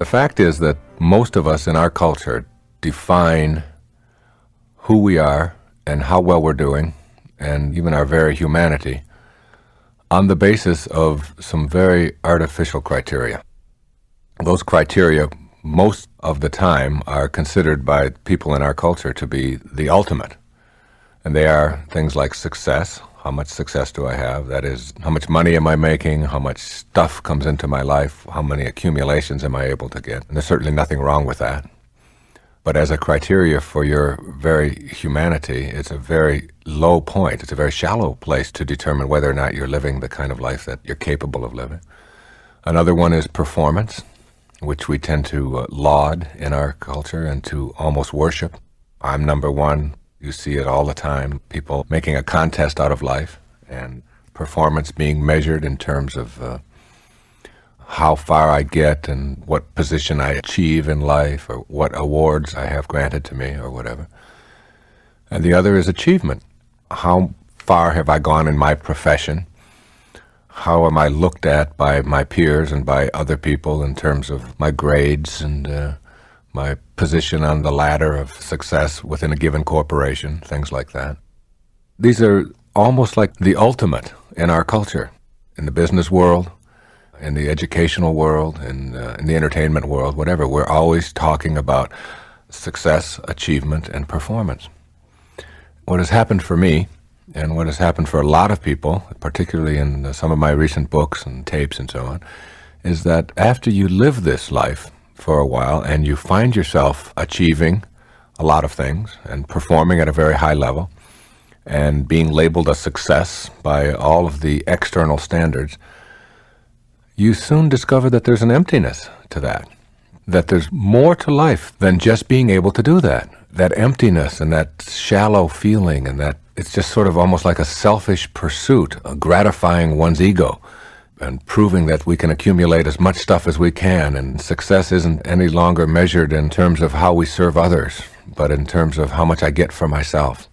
The fact is that most of us in our culture define who we are and how well we're doing, and even our very humanity, on the basis of some very artificial criteria. Those criteria, most of the time, are considered by people in our culture to be the ultimate. And they are things like success. How much success do I have? That is, how much money am I making? How much stuff comes into my life? How many accumulations am I able to get? And there's certainly nothing wrong with that. But as a criteria for your very humanity, it's a very low point. It's a very shallow place to determine whether or not you're living the kind of life that you're capable of living. Another one is performance, which we tend to laud in our culture and to almost worship. I'm number one. You see it all the time, people making a contest out of life, and performance being measured in terms of how far I get and what position I achieve in life or what awards I have granted to me or whatever. And the other is achievement. How far have I gone in my profession? How am I looked at by my peers and by other people in terms of my grades and my position on the ladder of success within a given corporation, things like that. These are almost like the ultimate in our culture, in the business world, in the educational world, in the entertainment world, whatever. We're always talking about success, achievement, and performance. What has happened for me, and what has happened for a lot of people, particularly in some of my recent books and tapes and so on, is that after you live this life for a while and you find yourself achieving a lot of things and performing at a very high level and being labeled a success by all of the external standards, you soon discover that there's an emptiness to that there's more to life than just being able to do that. That emptiness and that shallow feeling, and that it's just sort of almost like a selfish pursuit, gratifying one's ego and proving that we can accumulate as much stuff as we can, and success isn't any longer measured in terms of how we serve others, but in terms of how much I get for myself.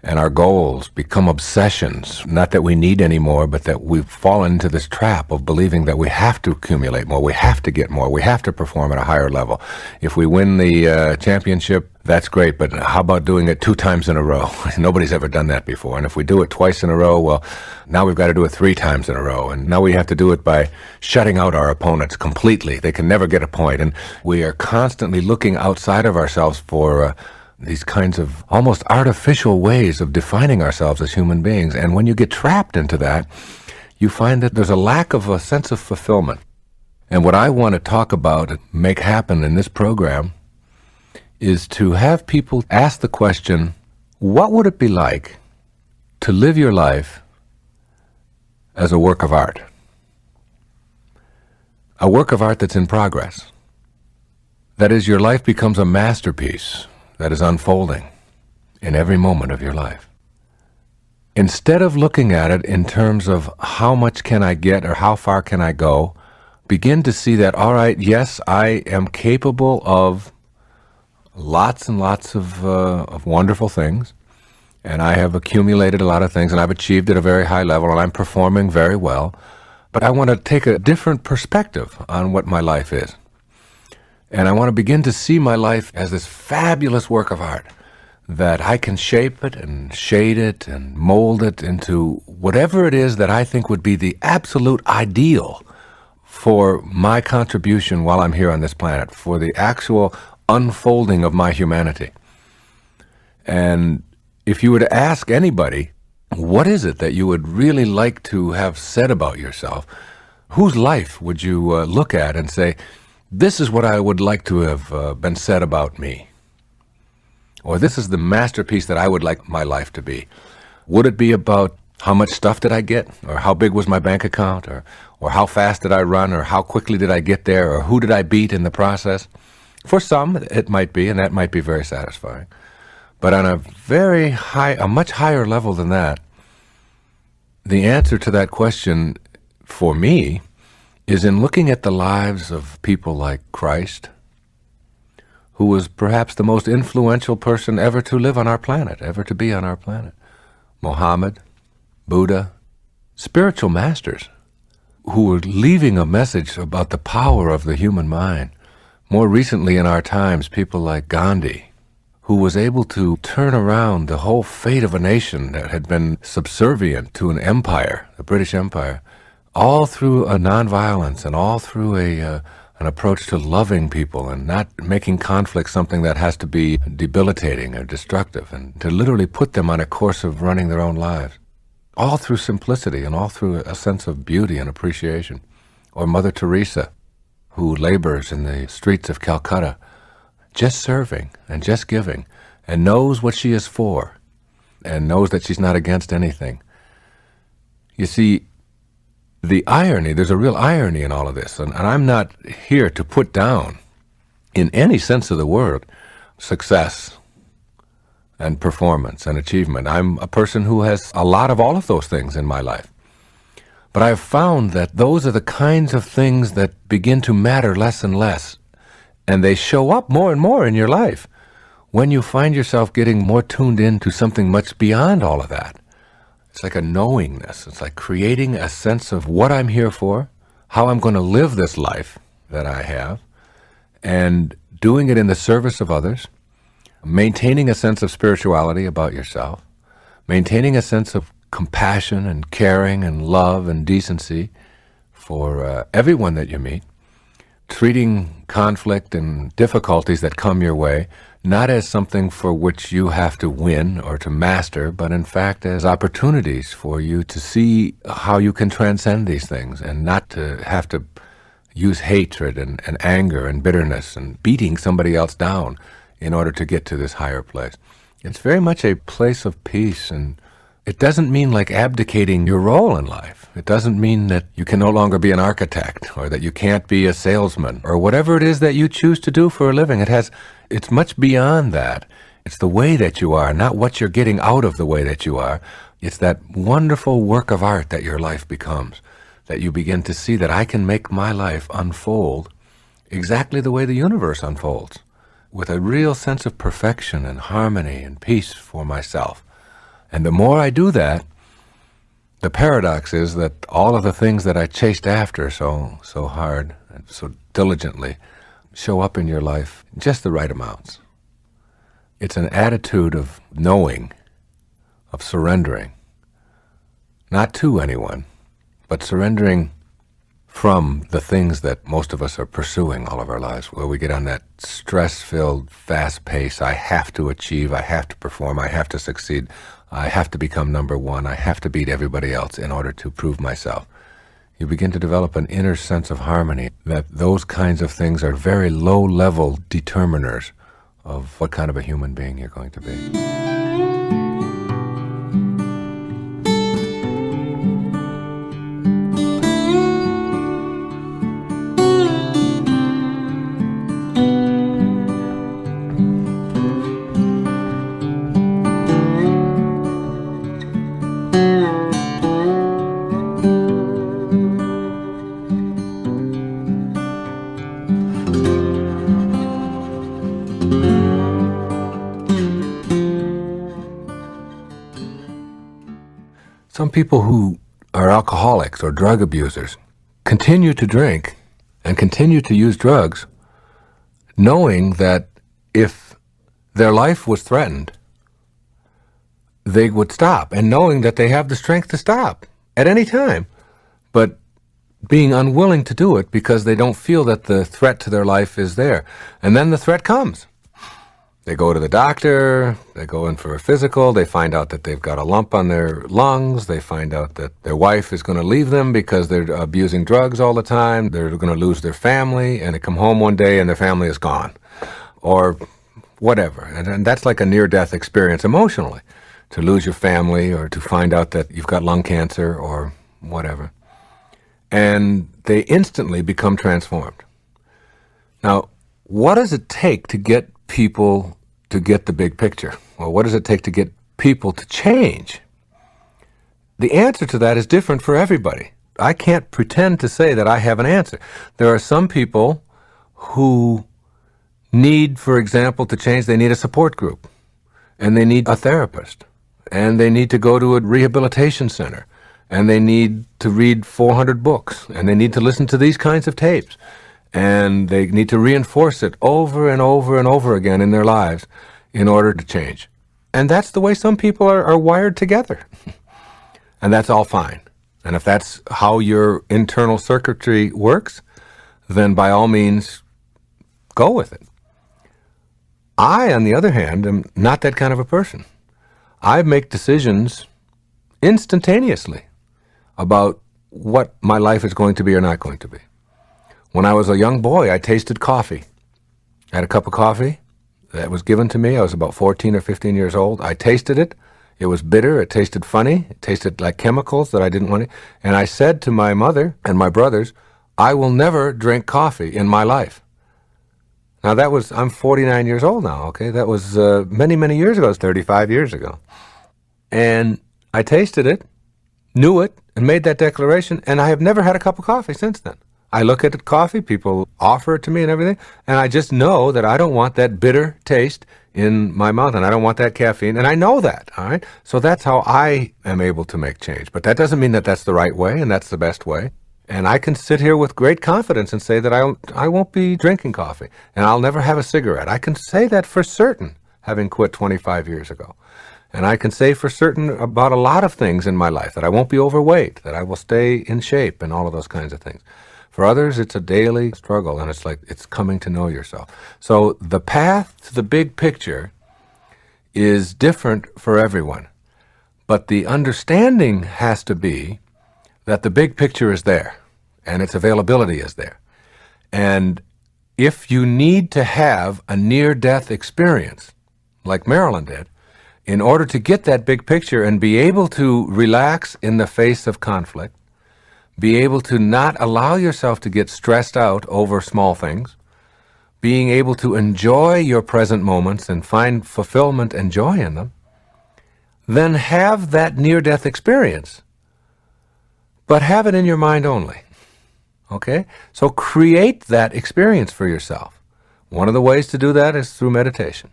And our goals become obsessions, not that we need anymore, but that we've fallen into this trap of believing that we have to accumulate more, we have to get more, we have to perform at a higher level. If we win the championship, that's great, but how about doing it 2 times in a row? Nobody's ever done that before. And if we do it twice in a row, well, now we've got to do it 3 times in a row. And now we have to do it by shutting out our opponents completely. They can never get a point. And we are constantly looking outside of ourselves for these kinds of almost artificial ways of defining ourselves as human beings. And when you get trapped into that, you find that there's a lack of a sense of fulfillment. And what I want to talk about and make happen in this program is to have people ask the question, what would it be like to live your life as a work of art? A work of art that's in progress. That is, your life becomes a masterpiece that is unfolding in every moment of your life. Instead of looking at it in terms of how much can I get or how far can I go, begin to see that, all right, yes, I am capable of lots and lots of wonderful things, and I have accumulated a lot of things, and I've achieved at a very high level, and I'm performing very well, but I want to take a different perspective on what my life is. And I want to begin to see my life as this fabulous work of art, that I can shape it and shade it and mold it into whatever it is that I think would be the absolute ideal for my contribution while I'm here on this planet, for the actual unfolding of my humanity. And if you were to ask anybody, what is it that you would really like to have said about yourself, whose life would you look at and say, this is what I would like to have been said about me? Or this is the masterpiece that I would like my life to be. Would it be about how much stuff did I get? Or how big was my bank account? Or how fast did I run? Or how quickly did I get there? Or who did I beat in the process? For some, it might be, and that might be very satisfying. But on a much higher level than that, the answer to that question, for me, is in looking at the lives of people like Christ, who was perhaps the most influential person ever to live on our planet, ever to be on our planet. Muhammad, Buddha, spiritual masters who were leaving a message about the power of the human mind, More recently in our times, people like Gandhi, who was able to turn around the whole fate of a nation that had been subservient to an empire, the British Empire, all through a nonviolence and all through an approach to loving people and not making conflict something that has to be debilitating or destructive, and to literally put them on a course of running their own lives, all through simplicity and all through a sense of beauty and appreciation. Or Mother Teresa, who labors in the streets of Calcutta, just serving and just giving, and knows what she is for, and knows that she's not against anything. You see, there's a real irony in all of this, and I'm not here to put down, in any sense of the word, success and performance and achievement. I'm a person who has a lot of all of those things in my life. But I've found that those are the kinds of things that begin to matter less and less, and they show up more and more in your life when you find yourself getting more tuned in to something much beyond all of that. It's like a knowingness. It's like creating a sense of what I'm here for, how I'm going to live this life that I have, and doing it in the service of others, maintaining a sense of spirituality about yourself, maintaining a sense of compassion and caring and love and decency for everyone that you meet, treating conflict and difficulties that come your way not as something for which you have to win or to master, but in fact as opportunities for you to see how you can transcend these things and not to have to use hatred and anger and bitterness and beating somebody else down in order to get to this higher place. It's very much a place of peace, and it doesn't mean like abdicating your role in life. It doesn't mean that you can no longer be an architect or that you can't be a salesman or whatever it is that you choose to do for a living. It's much beyond that. It's the way that you are, not what you're getting out of the way that you are. It's that wonderful work of art that your life becomes, that you begin to see that I can make my life unfold exactly the way the universe unfolds, with a real sense of perfection and harmony and peace for myself. And the more I do that, the paradox is that all of the things that I chased after so hard and so diligently show up in your life in just the right amounts. It's an attitude of knowing, of surrendering, not to anyone, but surrendering from the things that most of us are pursuing all of our lives, where we get on that stress-filled, fast pace. I have to achieve, I have to perform, I have to succeed, I have to become number one, I have to beat everybody else in order to prove myself. You begin to develop an inner sense of harmony, that those kinds of things are very low-level determiners of what kind of a human being you're going to be. Some people who are alcoholics or drug abusers continue to drink and continue to use drugs, knowing that if their life was threatened, they would stop, and knowing that they have the strength to stop at any time, but being unwilling to do it because they don't feel that the threat to their life is there. And then the threat comes. They go to the doctor, they go in for a physical, they find out that they've got a lump on their lungs, they find out that their wife is going to leave them because they're abusing drugs all the time, they're going to lose their family, and they come home one day and their family is gone, or whatever. And that's like a near-death experience emotionally, to lose your family or to find out that you've got lung cancer or whatever. And they instantly become transformed. Now, what does it take to get people to get the big picture? Well, what does it take to get people to change? The answer to that is different for everybody. I can't pretend to say that I have an answer. There are some people who need, for example, to change, they need a support group, and they need a therapist, and they need to go to a rehabilitation center, and they need to read 400 books, and they need to listen to these kinds of tapes. And they need to reinforce it over and over and over again in their lives in order to change. And that's the way some people are wired together. And that's all fine. And if that's how your internal circuitry works, then by all means, go with it. I, on the other hand, am not that kind of a person. I make decisions instantaneously about what my life is going to be or not going to be. When I was a young boy, I tasted coffee. I had a cup of coffee that was given to me. I was about 14 or 15 years old. I tasted it. It was bitter. It tasted funny. It tasted like chemicals that I didn't want to. And I said to my mother and my brothers, I will never drink coffee in my life. Now I'm 49 years old now, okay? That was many, many years ago. It was 35 years ago. And I tasted it, knew it, and made that declaration, and I have never had a cup of coffee since then. I look at coffee, people offer it to me and everything, and I just know that I don't want that bitter taste in my mouth, and I don't want that caffeine, and I know that, all right? So that's how I am able to make change. But that doesn't mean that that's the right way and that's the best way. And I can sit here with great confidence and say that I won't be drinking coffee, and I'll never have a cigarette. I can say that for certain, having quit 25 years ago. And I can say for certain about a lot of things in my life, that I won't be overweight, that I will stay in shape, and all of those kinds of things. For others, it's a daily struggle, and it's coming to know yourself. So the path to the big picture is different for everyone. But the understanding has to be that the big picture is there, and its availability is there. And if you need to have a near-death experience, like Marilyn did, in order to get that big picture and be able to relax in the face of conflict, be able to not allow yourself to get stressed out over small things, being able to enjoy your present moments and find fulfillment and joy in them, then have that near-death experience. But have it in your mind only, okay? So create that experience for yourself. One of the ways to do that is through meditation.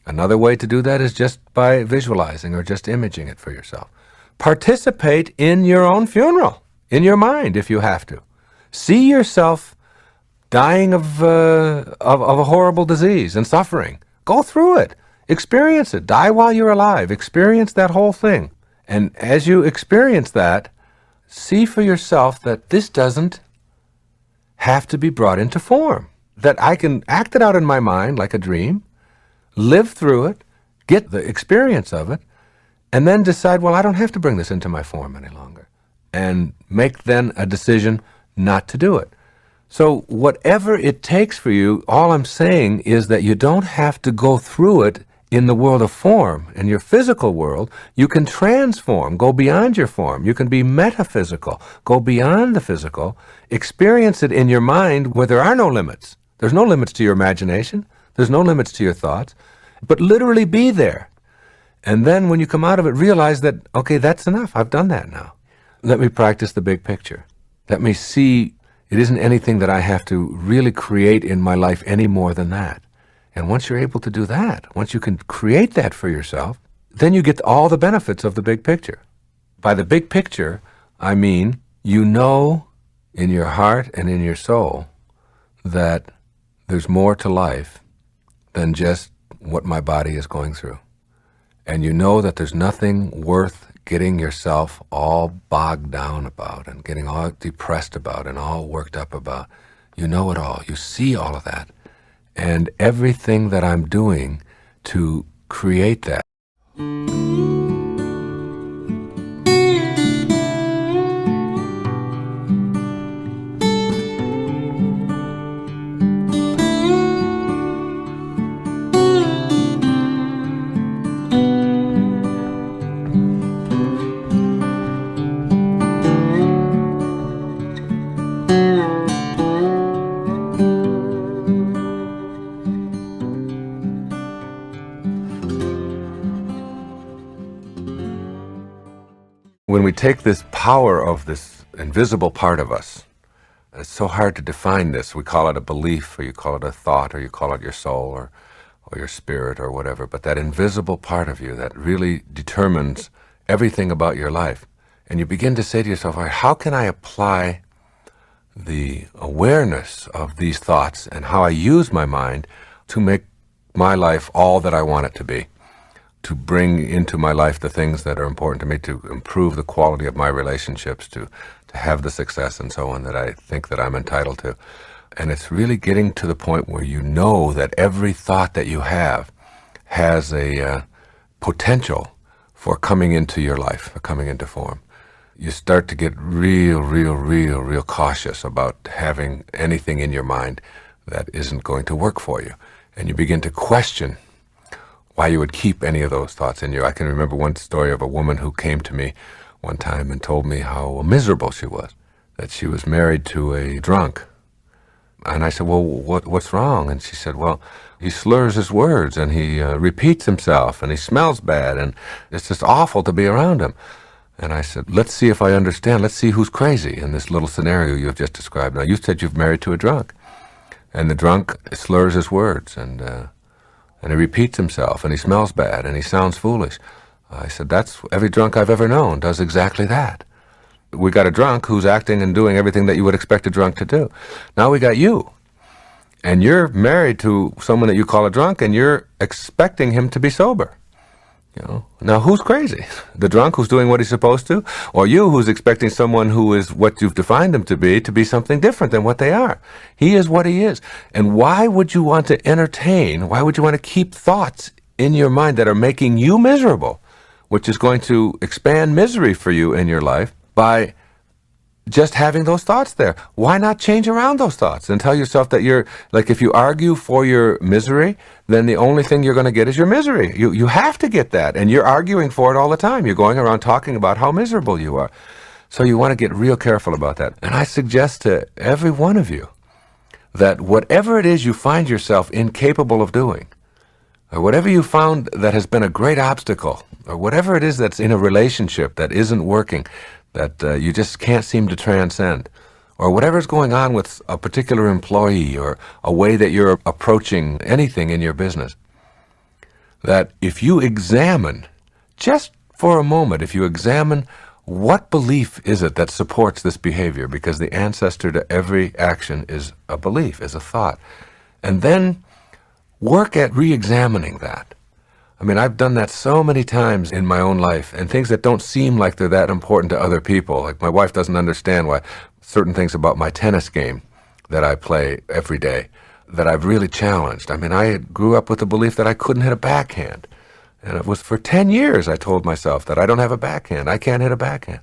Another way to do that is just by visualizing or just imaging it for yourself. Participate in your own funeral, in your mind if you have to. See yourself dying of a horrible disease and suffering. Go through it. Experience it. Die while you're alive. Experience that whole thing. And as you experience that, see for yourself that this doesn't have to be brought into form. That I can act it out in my mind like a dream, live through it, get the experience of it, and then decide, well, I don't have to bring this into my form any longer. And make then a decision not to do it. So whatever it takes for you, all I'm saying is that you don't have to go through it in the world of form. In your physical world, you can transform, go beyond your form. You can be metaphysical, go beyond the physical, experience it in your mind where there are no limits. There's no limits to your imagination. There's no limits to your thoughts. But literally be there. And then when you come out of it, realize that, okay, that's enough. I've done that now. Let me practice the big picture. Let me see it isn't anything that I have to really create in my life any more than that. And once you're able to do that, once you can create that for yourself, then you get all the benefits of the big picture. By the big picture, I mean you know in your heart and in your soul that there's more to life than just what my body is going through. And you know that there's nothing worth getting yourself all bogged down about and getting all depressed about and all worked up about. You know it all. You see all of that. And everything that I'm doing to create that. When we take this power of this invisible part of us, and it's so hard to define this. We call it a belief, or you call it a thought, or you call it your soul, or your spirit, or whatever. But that invisible part of you that really determines everything about your life. And you begin to say to yourself, all right, how can I apply the awareness of these thoughts and how I use my mind to make my life all that I want it to be, to bring into my life the things that are important to me, to improve the quality of my relationships, to have the success and so on that I think that I'm entitled to. And it's really getting to the point where you know that every thought that you have has a potential for coming into your life, for coming into form. You start to get real cautious about having anything in your mind that isn't going to work for you. And you begin to question why you would keep any of those thoughts in you. I can remember one story of a woman who came to me one time and told me how miserable she was, that she was married to a drunk. And I said, well, what's wrong? And she said, well, he slurs his words and he repeats himself and he smells bad and it's just awful to be around him. And I said, let's see if I understand. Let's see who's crazy in this little scenario you have just described. Now, you said you've married to a drunk, and the drunk slurs his words and he repeats himself and he smells bad and he sounds foolish. I said, that's every drunk I've ever known does exactly that. We got a drunk who's acting and doing everything that you would expect a drunk to do. Now we got you, and you're married to someone that you call a drunk, and you're expecting him to be sober. You know, now who's crazy? The drunk who's doing what he's supposed to, or you who's expecting someone who is what you've defined him to be something different than what they are? He is what he is. And why would you want to entertain, why would you want to keep thoughts in your mind that are making you miserable, which is going to expand misery for you in your life by just having those thoughts there? Why not change around those thoughts and tell yourself that you're, like, if you argue for your misery, then the only thing you're going to get is your misery. You have to get that, and you're arguing for it all the time. You're going around talking about how miserable you are. So you want to get real careful about that. And I suggest to every one of you that whatever it is you find yourself incapable of doing, or whatever you found that has been a great obstacle, or whatever it is that's in a relationship that isn't working, that you just can't seem to transcend, or whatever's going on with a particular employee or a way that you're approaching anything in your business, that if you examine, just for a moment, if you examine what belief is it that supports this behavior, because the ancestor to every action is a belief, is a thought, and then work at re-examining that. I mean, I've done that so many times in my own life, and things that don't seem like they're that important to other people. Like, my wife doesn't understand why certain things about my tennis game that I play every day that I've really challenged. I mean, I grew up with the belief that I couldn't hit a backhand. And it was for 10 years I told myself that I don't have a backhand, I can't hit a backhand.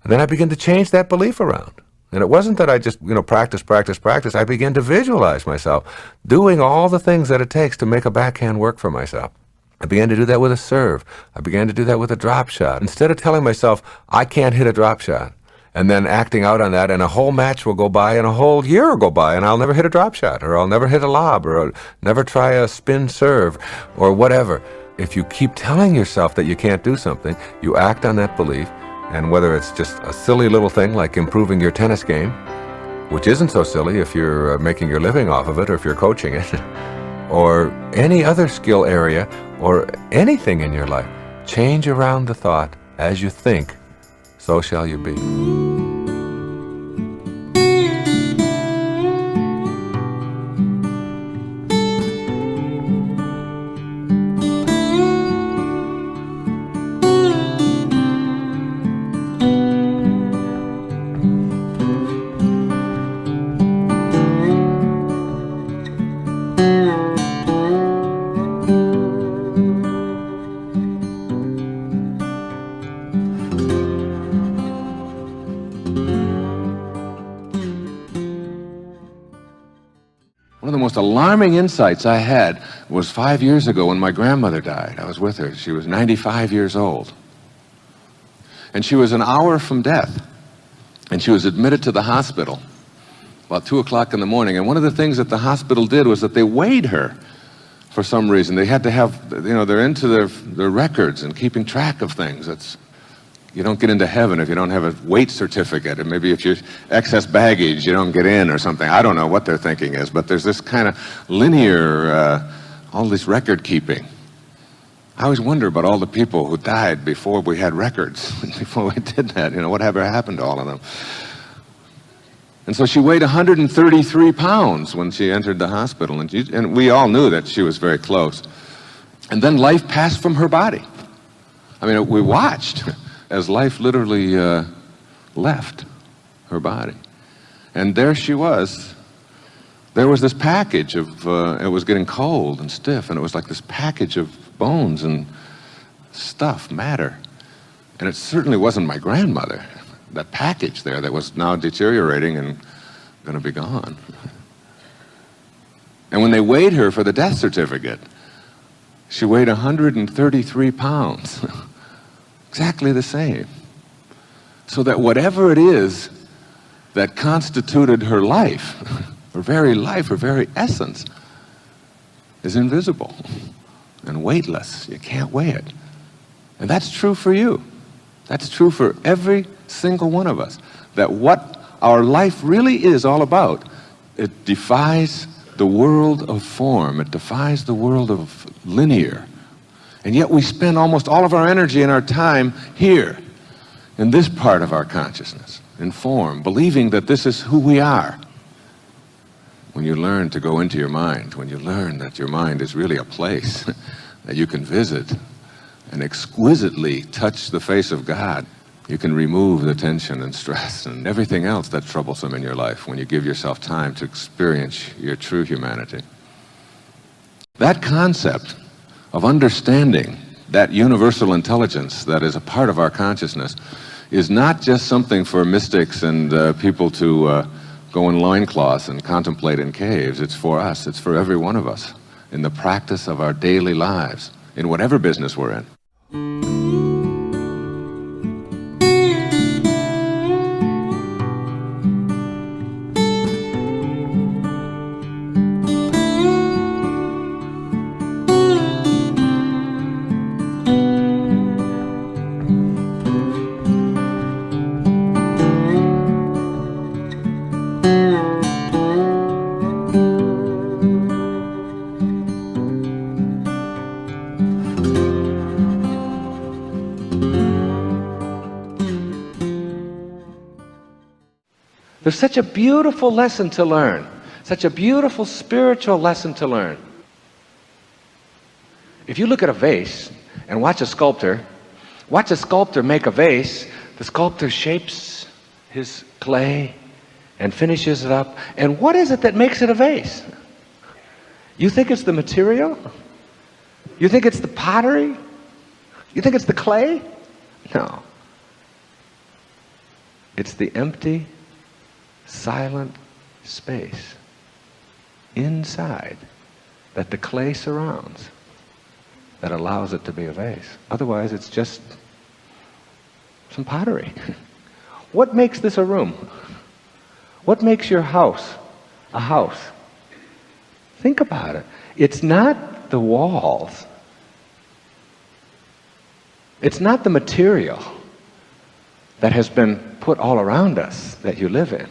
And then I began to change that belief around. And it wasn't that I just, practice. I began to visualize myself doing all the things that it takes to make a backhand work for myself. I began to do that with a serve. I began to do that with a drop shot. Instead of telling myself, I can't hit a drop shot, and then acting out on that, and a whole match will go by, and a whole year will go by, and I'll never hit a drop shot, or I'll never hit a lob, or I'll never try a spin serve, or whatever. If you keep telling yourself that you can't do something, you act on that belief, and whether it's just a silly little thing like improving your tennis game, which isn't so silly if you're making your living off of it, or if you're coaching it, or any other skill area, or anything in your life, change around the thought, as you think, so shall you be. One of the most alarming insights I had was 5 years ago when my grandmother died. I was with her. She was 95 years old. And she was an hour from death. And she was admitted to the hospital about 2 o'clock in the morning. And one of the things that the hospital did was that they weighed her for some reason. They had to have, they're into their records and keeping track of things. You don't get into heaven if you don't have a weight certificate, and maybe if you're excess baggage, you don't get in or something. I don't know what their thinking is, but there's this kind of linear, all this record keeping. I always wonder about all the people who died before we had records, before we did that, whatever happened to all of them. And so she weighed 133 pounds when she entered the hospital, and we all knew that she was very close. And then life passed from her body. I mean, we watched as life literally left her body. And there she was. There was this package of, it was getting cold and stiff, and it was like this package of bones and stuff, matter. And it certainly wasn't my grandmother. That package there that was now deteriorating and going to be gone. And when they weighed her for the death certificate, she weighed 133 pounds. Exactly the same. So that whatever it is that constituted her life, her very life, her very essence, is invisible and weightless. You can't weigh it. And that's true for you. That's true for every single one of us. That what our life really is all about, it defies the world of form. It defies the world of linear. And yet we spend almost all of our energy and our time here, in this part of our consciousness, in form, believing that this is who we are. When you learn to go into your mind, when you learn that your mind is really a place that you can visit and exquisitely touch the face of God, you can remove the tension and stress and everything else that's troublesome in your life when you give yourself time to experience your true humanity. That concept of understanding that universal intelligence that is a part of our consciousness is not just something for mystics and people to go in loincloths and contemplate in caves. It's for us. It's for every one of us in the practice of our daily lives, in whatever business we're in. There's such a beautiful lesson to learn, such a beautiful spiritual lesson to learn. If you look at a vase and watch a sculptor make a vase, the sculptor shapes his clay and finishes it up. And what is it that makes it a vase? You think it's the material? You think it's the pottery? You think it's the clay? No. It's the empty, silent space inside that the clay surrounds that allows it to be a vase. Otherwise, it's just some pottery. What makes this a room? What makes your house a house? Think about it. It's not the walls. It's not the material that has been put all around us that you live in.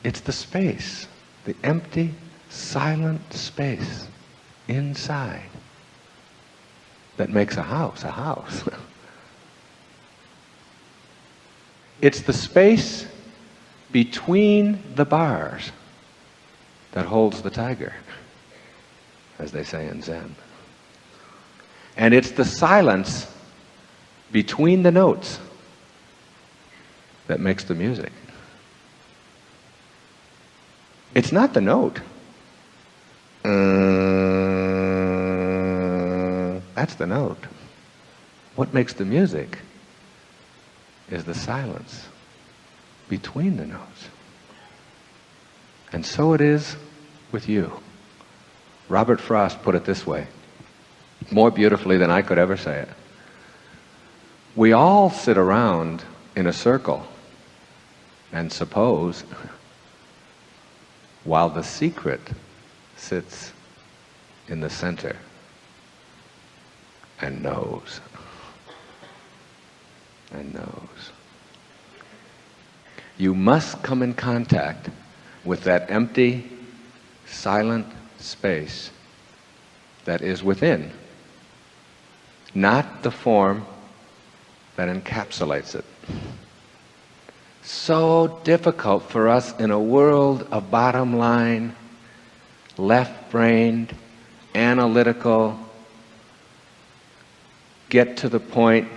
It's the space, the empty, silent space inside that makes a house a house. It's the space between the bars that holds the tiger, as they say in Zen. And it's the silence between the notes that makes the music. It's not the note. That's the note. What makes the music is the silence between the notes. And so it is with you. Robert Frost put it this way, more beautifully than I could ever say it. We all sit around in a circle and suppose, while the secret sits in the center and knows. And knows. You must come in contact with that empty, silent space that is within, not the form that encapsulates it. so difficult for us in a world of bottom line, left-brained, analytical, get to the point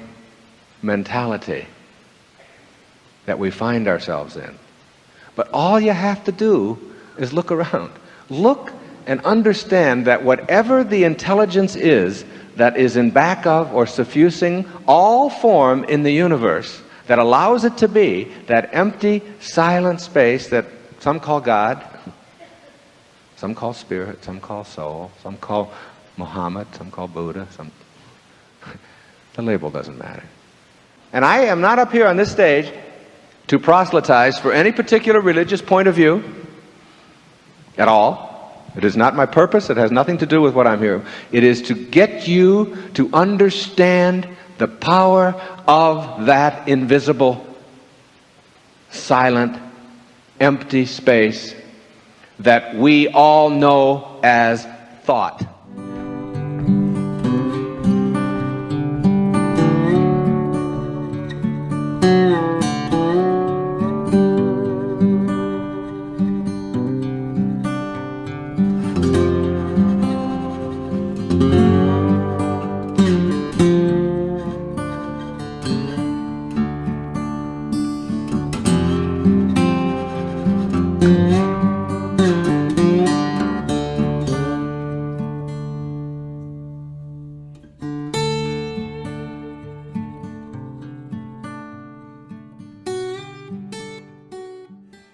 mentality that we find ourselves in. But all you have to do is look around. Look and understand that whatever the intelligence is that is in back of or suffusing all form in the universe, that allows it to be that empty, silent space that some call God, some call spirit, some call soul, some call Muhammad, some call Buddha, the label doesn't matter. And I am not up here on this stage to proselytize for any particular religious point of view at all. It is not my purpose. It has nothing to do with what I'm here. It is to get you to understand the power of that invisible, silent, empty space that we all know as thought.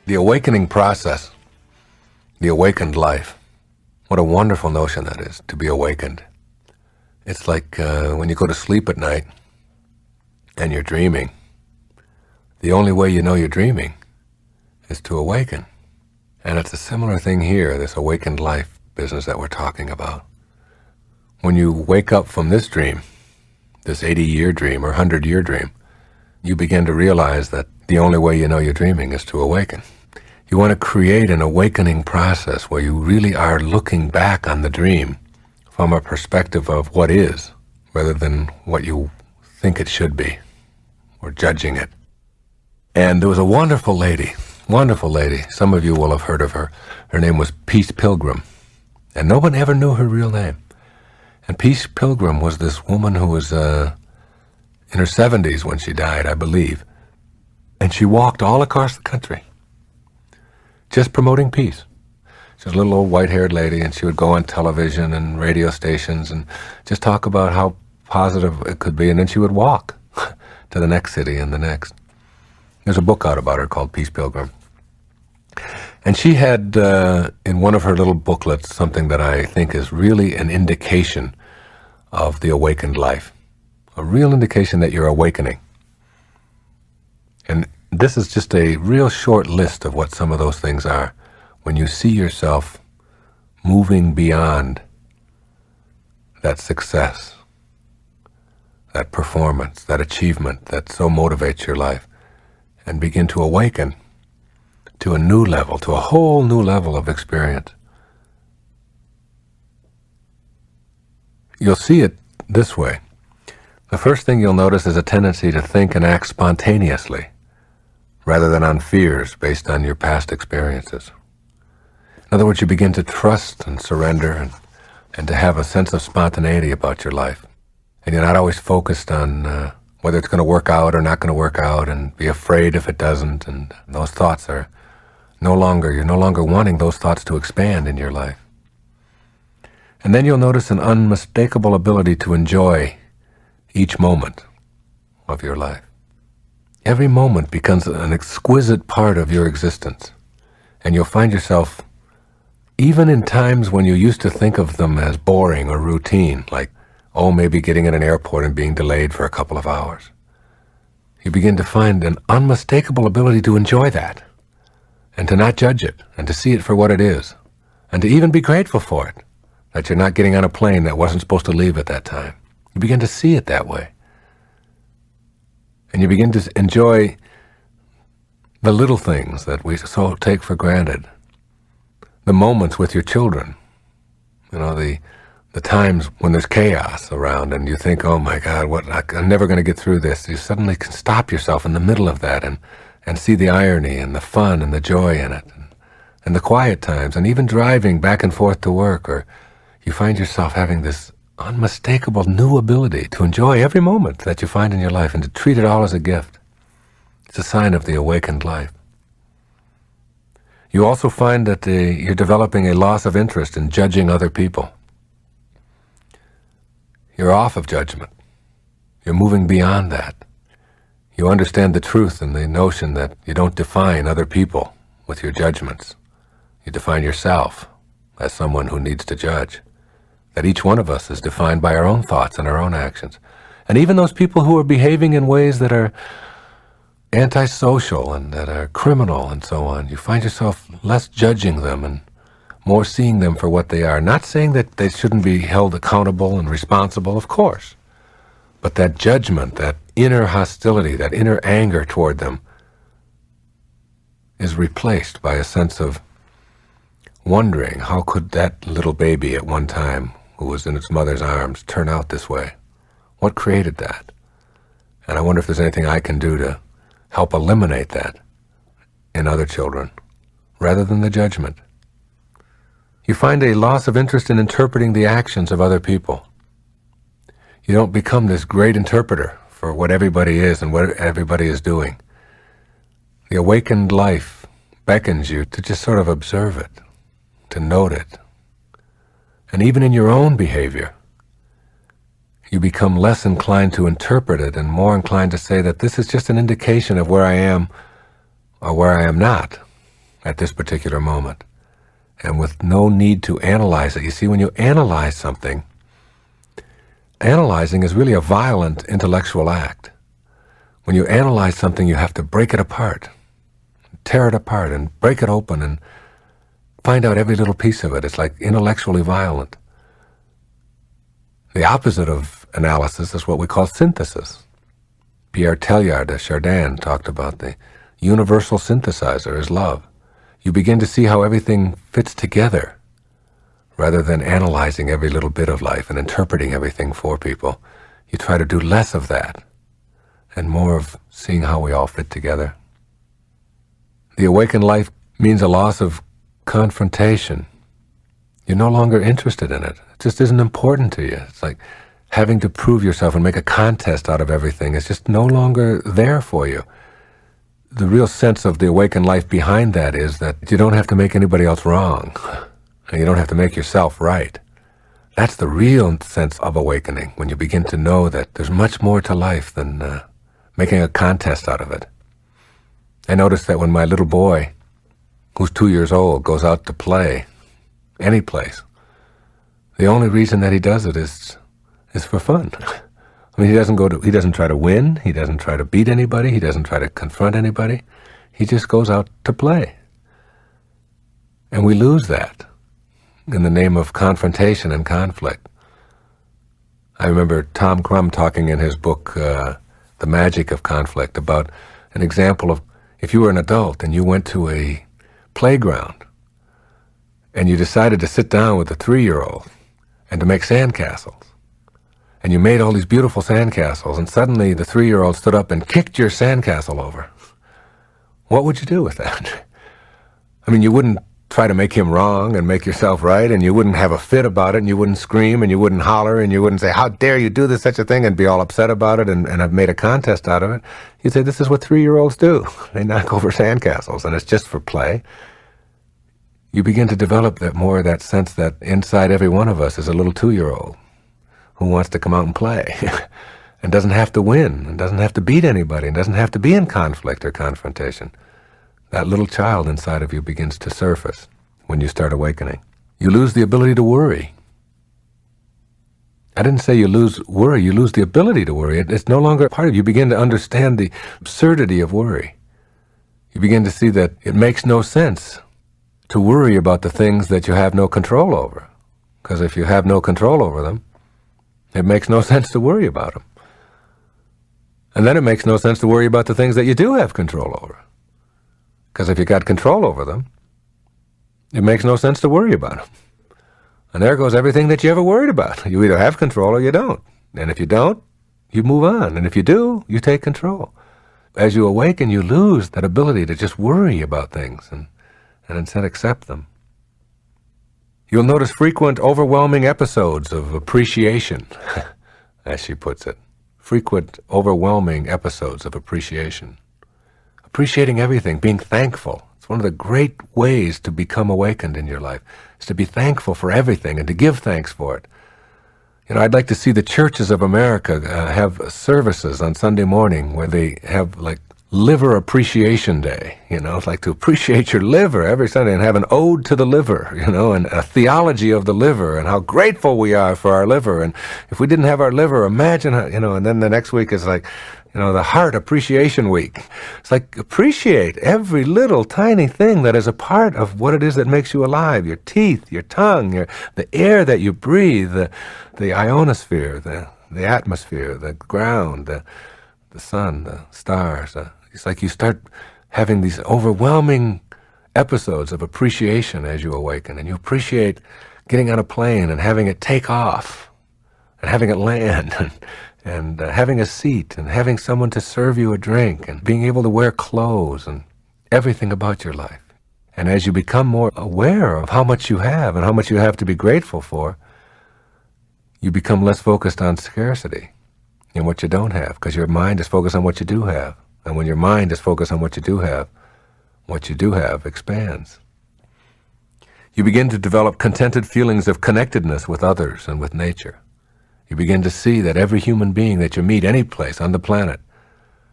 The awakening process, the awakened life, what a wonderful notion that is, to be awakened. It's like when you go to sleep at night and you're dreaming, the only way you know you're dreaming is to awaken. And it's a similar thing here, this awakened life business that we're talking about. When you wake up from this dream, this 80-year dream or 100-year dream, you begin to realize that the only way you know you're dreaming is to awaken. You want to create an awakening process where you really are looking back on the dream from a perspective of what is, rather than what you think it should be, or judging it. And there was a wonderful lady, some of you will have heard of her. Her name was Peace Pilgrim, and no one ever knew her real name. And Peace Pilgrim was this woman who was in her 70s when she died, I believe. And she walked all across the country, just promoting peace. She was a little old white-haired lady, and she would go on television and radio stations and just talk about how positive it could be, and then she would walk to the next city and the next. There's a book out about her called Peace Pilgrim. And she had, in one of her little booklets, something that I think is really an indication of the awakened life, a real indication that you're awakening. And this is just a real short list of what some of those things are. When you see yourself moving beyond that success, that performance, that achievement that so motivates your life, and begin to awaken to a new level, to a whole new level of experience. You'll see it this way. The first thing you'll notice is a tendency to think and act spontaneously, rather than on fears based on your past experiences. In other words, you begin to trust and surrender and to have a sense of spontaneity about your life. And you're not always focused on whether it's going to work out or not going to work out, and be afraid if it doesn't. And those thoughts are you're no longer wanting those thoughts to expand in your life. And then you'll notice an unmistakable ability to enjoy each moment of your life. Every moment becomes an exquisite part of your existence, and you'll find yourself, even in times when you used to think of them as boring or routine, like, maybe getting in an airport and being delayed for a couple of hours, you begin to find an unmistakable ability to enjoy that, and to not judge it, and to see it for what it is, and to even be grateful for it, that you're not getting on a plane that wasn't supposed to leave at that time. You begin to see it that way. And you begin to enjoy the little things that we so take for granted. The moments with your children. The times when there's chaos around and you think, oh my God, I'm never going to get through this. You suddenly can stop yourself in the middle of that and and see the irony and the fun and the joy in it, and the quiet times, and even driving back and forth to work, or you find yourself having this unmistakable new ability to enjoy every moment that you find in your life and to treat it all as a gift. It's a sign of the awakened life. You also find that you're developing a loss of interest in judging other people. You're off of judgment. You're moving beyond that. You understand the truth and the notion that you don't define other people with your judgments. You define yourself as someone who needs to judge. That each one of us is defined by our own thoughts and our own actions. And even those people who are behaving in ways that are antisocial and that are criminal and so on, you find yourself less judging them and more seeing them for what they are. Not saying that they shouldn't be held accountable and responsible, of course. But that judgment, that inner hostility, that inner anger toward them is replaced by a sense of wondering, how could that little baby at one time who was in its mother's arms turn out this way? What created that? And I wonder if there's anything I can do to help eliminate that in other children, rather than the judgment. You find a loss of interest in interpreting the actions of other people. You don't become this great interpreter for what everybody is and what everybody is doing. The awakened life beckons you to just sort of observe it, to note it. And even in your own behavior, you become less inclined to interpret it and more inclined to say that this is just an indication of where I am or where I am not at this particular moment. And with no need to analyze it. You see, when you analyze something, analyzing is really a violent intellectual act. When you analyze something, you have to break it apart, tear it apart and break it open and find out every little piece of it. It's like intellectually violent. The opposite of analysis is what we call synthesis. Pierre Teilhard de Chardin talked about the universal synthesizer is love. You begin to see how everything fits together rather than analyzing every little bit of life and interpreting everything for people. You try to do less of that and more of seeing how we all fit together. The awakened life means a loss of confrontation. You're no longer interested in it. It just isn't important to you. It's like having to prove yourself and make a contest out of everything. It's just no longer there for you. The real sense of the awakened life behind that is that you don't have to make anybody else wrong. And you don't have to make yourself right. That's the real sense of awakening, when you begin to know that there's much more to life than making a contest out of it. I noticed that when my little boy, who's 2 years old, goes out to play, any place, the only reason that he does it is for fun. I mean, he doesn't try to win, he doesn't try to beat anybody, he doesn't try to confront anybody. He just goes out to play. And we lose that in the name of confrontation and conflict. I remember Tom Crum talking in his book, The Magic of Conflict, about an example of if you were an adult and you went to a playground and you decided to sit down with a 3-year-old and to make sandcastles. And you made all these beautiful sandcastles, and suddenly the 3-year-old stood up and kicked your sandcastle over. What would you do with that? I mean, you wouldn't try to make him wrong and make yourself right, and you wouldn't have a fit about it, and you wouldn't scream, and you wouldn't holler, and you wouldn't say, how dare you do this, such a thing, and be all upset about it, and I've made a contest out of it. You'd say, this is what 3-year-olds do. They knock over sandcastles, and it's just for play. You begin to develop that sense that inside every one of us is a little 2-year-old who wants to come out and play and doesn't have to win and doesn't have to beat anybody and doesn't have to be in conflict or confrontation. That little child inside of you begins to surface when you start awakening. You lose the ability to worry. I didn't say you lose worry, you lose the ability to worry. It's no longer a part of you. You begin to understand the absurdity of worry. You begin to see that it makes no sense to worry about the things that you have no control over. Because if you have no control over them, it makes no sense to worry about them. And then it makes no sense to worry about the things that you do have control over. Because if you got control over them, it makes no sense to worry about them. And there goes everything that you ever worried about. You either have control or you don't. And if you don't, you move on. And if you do, you take control. as you awaken, you lose that ability to just worry about things and instead accept them. You'll notice frequent, overwhelming episodes of appreciation, as she puts it. Frequent, overwhelming episodes of appreciation. Appreciating everything, being thankful. It's one of the great ways to become awakened in your life, is to be thankful for everything and to give thanks for it. You know, I'd like to see the churches of America have services on Sunday morning where they have like Liver Appreciation Day. You know, it's like to appreciate your liver every Sunday and have an ode to the liver, you know, and a theology of the liver and how grateful we are for our liver. And if we didn't have our liver, imagine how, you know, and then the next week is like, you know, the Heart Appreciation Week. It's like appreciate every little tiny thing that is a part of what it is that makes you alive. Your teeth, your tongue, the air that you breathe, the ionosphere, the atmosphere, the ground, the sun, the stars. It's like you start having these overwhelming episodes of appreciation as you awaken, and you appreciate getting on a plane and having it take off and having it land and having a seat and having someone to serve you a drink and being able to wear clothes and everything about your life. And as you become more aware of how much you have and how much you have to be grateful for, you become less focused on scarcity and what you don't have, because your mind is focused on what you do have. And when your mind is focused on what you do have expands. You begin to develop contented feelings of connectedness with others and with nature. You begin to see that every human being that you meet any place on the planet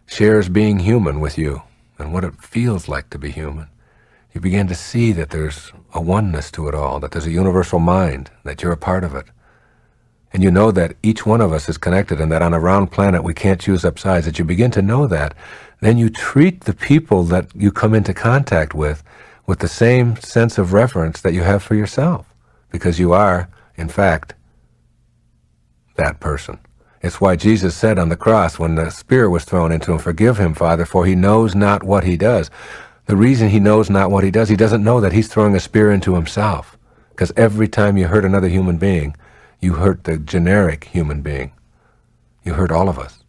shares being human with you and what it feels like to be human. You begin to see that there's a oneness to it all, that there's a universal mind, that you're a part of it. And you know that each one of us is connected and that on a round planet we can't choose up sides. That you begin to know that, then you treat the people that you come into contact with the same sense of reverence that you have for yourself, because you are, in fact, that person. It's why Jesus said on the cross when the spear was thrown into him, "Forgive him, Father, for he knows not what he does." The reason he knows not what he does, he doesn't know that he's throwing a spear into himself. Because every time you hurt another human being, you hurt the generic human being. You hurt all of us.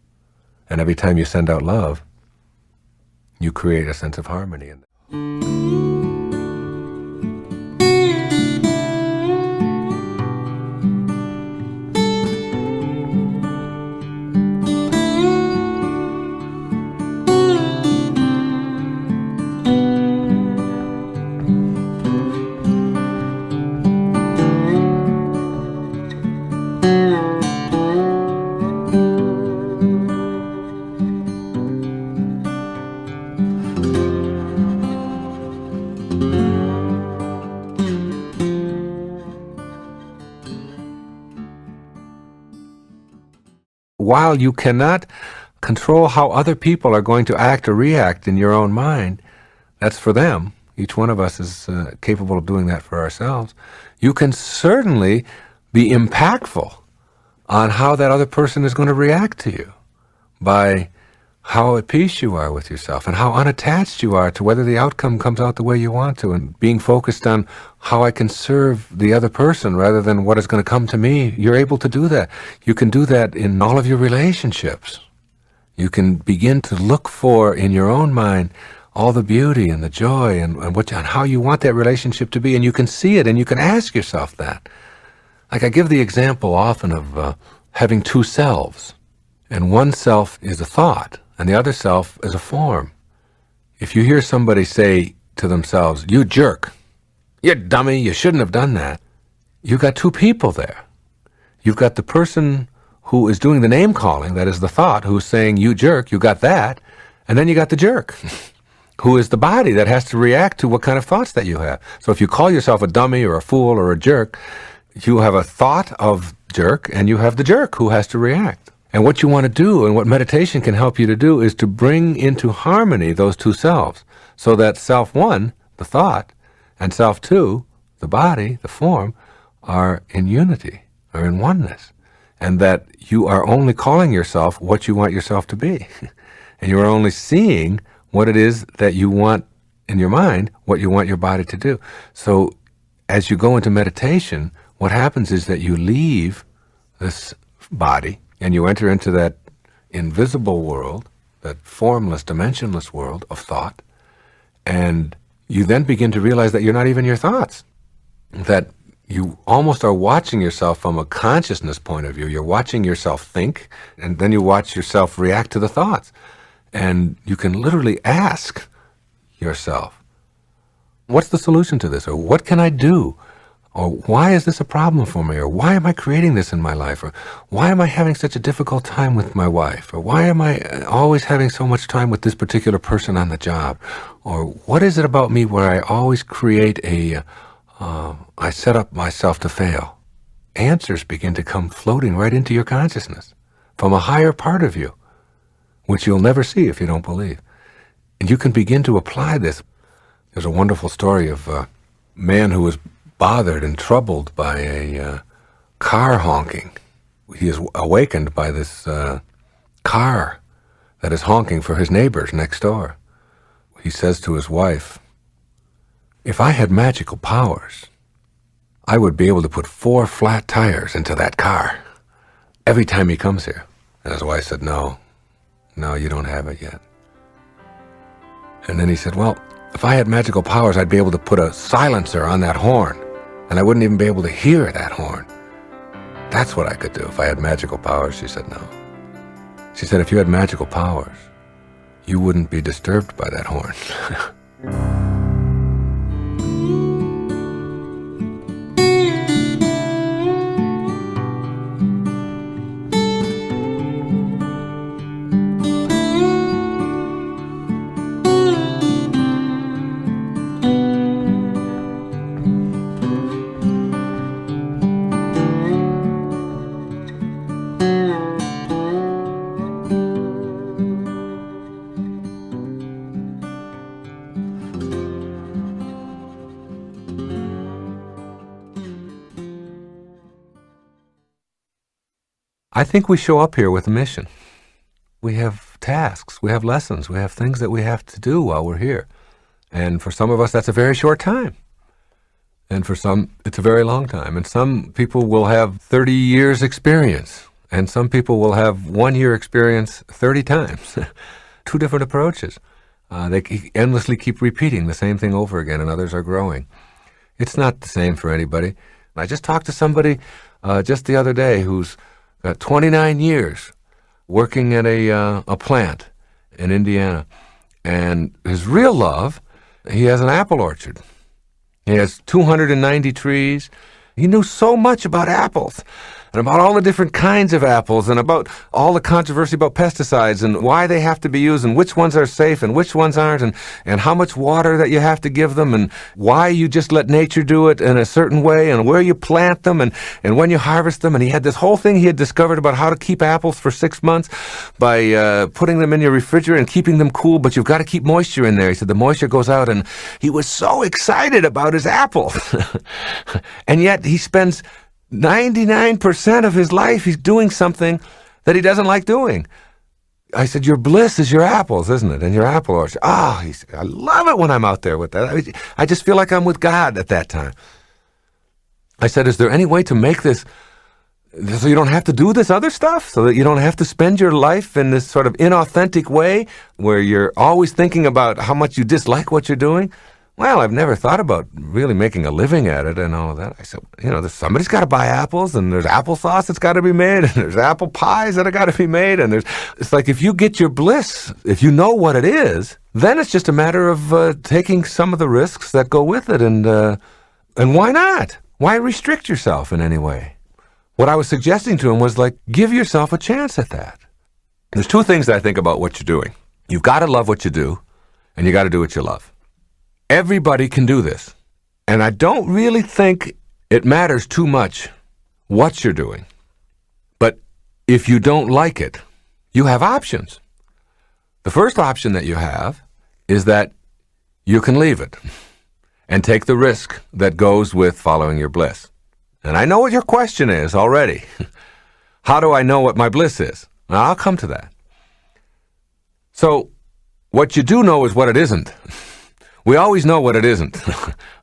And every time you send out love, you create a sense of harmony in that. While you cannot control how other people are going to act or react in your own mind, that's for them. Each one of us is capable of doing that for ourselves. You can certainly be impactful on how that other person is going to react to you by how at peace you are with yourself and how unattached you are to whether the outcome comes out the way you want to, and being focused on how I can serve the other person rather than what is going to come to me. You're able to do that. You can do that in all of your relationships. You can begin to look for in your own mind all the beauty and the joy and how you want that relationship to be, and you can see it and you can ask yourself that. Like I give the example often of having two selves, and one self is a thought and the other self is a form. If you hear somebody say to themselves, "You jerk, you dummy, you shouldn't have done that," you've got two people there. You've got the person who is doing the name calling, that is the thought, who's saying, "You jerk," you got that, and then you got the jerk, who is the body that has to react to what kind of thoughts that you have. So if you call yourself a dummy or a fool or a jerk, you have a thought of jerk, and you have the jerk who has to react. And what you want to do, and what meditation can help you to do, is to bring into harmony those two selves, so that self one, the thought, and self two, the body, the form, are in unity, are in oneness, and that you are only calling yourself what you want yourself to be. And you are only seeing what it is that you want in your mind, what you want your body to do. So as you go into meditation, what happens is that you leave this body and you enter into that invisible world that formless, dimensionless world of thought, and you then begin to realize that you're not even your thoughts, that you almost are watching yourself from a consciousness point of view. You're watching yourself think, and then you watch yourself react to the thoughts. And you can literally ask yourself, what's the solution to this? Or what can I do? Or why is this a problem for me? Or why am I creating this in my life? Or why am I having such a difficult time with my wife? Or why am I always having so much time with this particular person on the job? Or what is it about me where I always create I set up myself to fail? Answers begin to come floating right into your consciousness from a higher part of you, which you'll never see if you don't believe. And you can begin to apply this. There's a wonderful story of a man who was bothered and troubled by a car honking. He is awakened by this car that is honking for his neighbors next door. He says to his wife, "If I had magical powers, I would be able to put 4 flat tires into that car every time he comes here." And his wife said, No, you don't have it yet. And then he said, "Well, if I had magical powers, I'd be able to put a silencer on that horn, and I wouldn't even be able to hear that horn. That's what I could do if I had magical powers." She said, "No." She said, "If you had magical powers, you wouldn't be disturbed by that horn." I think we show up here with a mission. We have tasks, we have lessons, we have things that we have to do while we're here. And for some of us, that's a very short time. And for some, it's a very long time. And some people will have 30 years experience, and some people will have 1 year experience 30 times. 2 different approaches. They endlessly keep repeating the same thing over again, and others are growing. It's not the same for anybody. I just talked to somebody just the other day who's got 29 years working at a plant in Indiana. And his real love, he has an apple orchard. He has 290 trees. He knew so much about apples and about all the different kinds of apples and about all the controversy about pesticides and why they have to be used and which ones are safe and which ones aren't and how much water that you have to give them and why you just let nature do it in a certain way and where you plant them and when you harvest them. And he had this whole thing he had discovered about how to keep apples for 6 months by putting them in your refrigerator and keeping them cool, but you've got to keep moisture in there. He said the moisture goes out, and he was so excited about his apples. And yet he spends 99% of his life, he's doing something that he doesn't like doing. I said, your bliss is your apples, isn't it? And your apple orchard. He said, I love it when I'm out there with that. I just feel like I'm with God at that time. I said, is there any way to make this so you don't have to do this other stuff, so that you don't have to spend your life in this sort of inauthentic way where you're always thinking about how much you dislike what you're doing? Well, I've never thought about really making a living at it and all of that. I said, somebody's got to buy apples, and there's applesauce that's got to be made, and there's apple pies that have got to be made, and it's like if you get your bliss, if you know what it is, then it's just a matter of taking some of the risks that go with it, and why not? Why restrict yourself in any way? What I was suggesting to him was give yourself a chance at that. There's 2 things that I think about what you're doing. You've got to love what you do, and you got to do what you love. Everybody can do this. And I don't really think it matters too much what you're doing. But if you don't like it, you have options. The first option that you have is that you can leave it and take the risk that goes with following your bliss. And I know what your question is already. How do I know what my bliss is? Now, I'll come to that. So, what you do know is what it isn't. We always know what it isn't,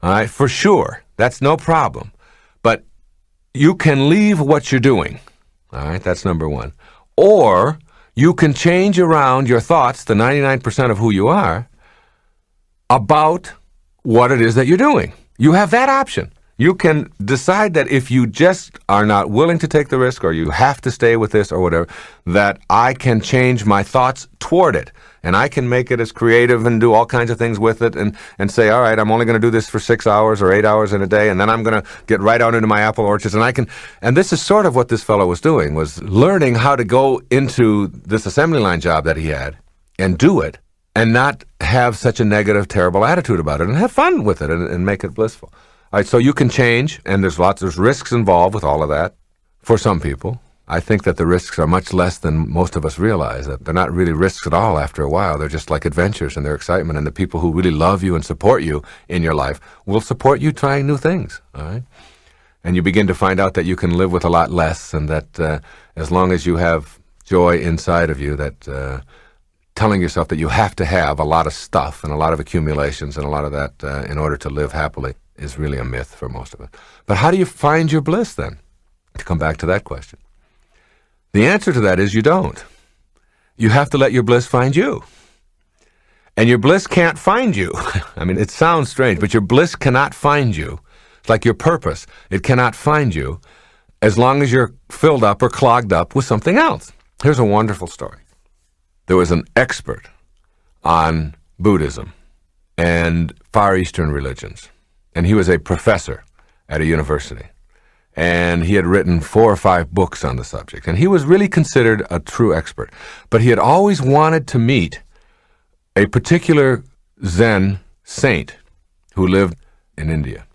all right, for sure. That's no problem. But you can leave what you're doing, all right, that's number 1. Or you can change around your thoughts, the 99% of who you are, about what it is that you're doing. You have that option. You can decide that if you just are not willing to take the risk, or you have to stay with this or whatever, that I can change my thoughts toward it. And I can make it as creative and do all kinds of things with it and say, all right, I'm only going to do this for 6 hours or 8 hours in a day, and then I'm going to get right out into my apple orchards. And this is sort of what this fellow was doing, was learning how to go into this assembly line job that he had and do it and not have such a negative, terrible attitude about it and have fun with it and make it blissful. All right, so you can change, and there's risks involved with all of that for some people. I think that the risks are much less than most of us realize, that they're not really risks at all after a while. They're just like adventures and they're excitement, and the people who really love you and support you in your life will support you trying new things, all right? And you begin to find out that you can live with a lot less, and that as long as you have joy inside of you, that telling yourself that you have to have a lot of stuff and a lot of accumulations and a lot of that in order to live happily is really a myth for most of us. But how do you find your bliss then? To come back to that question. The answer to that is you don't. You have to let your bliss find you. And your bliss can't find you. I mean, it sounds strange, but your bliss cannot find you. It's like your purpose. It cannot find you as long as you're filled up or clogged up with something else. Here's a wonderful story. There was an expert on Buddhism and Far Eastern religions. And he was a professor at a university. And he had written 4 or 5 books on the subject. And he was really considered a true expert. But he had always wanted to meet a particular Zen saint who lived in India.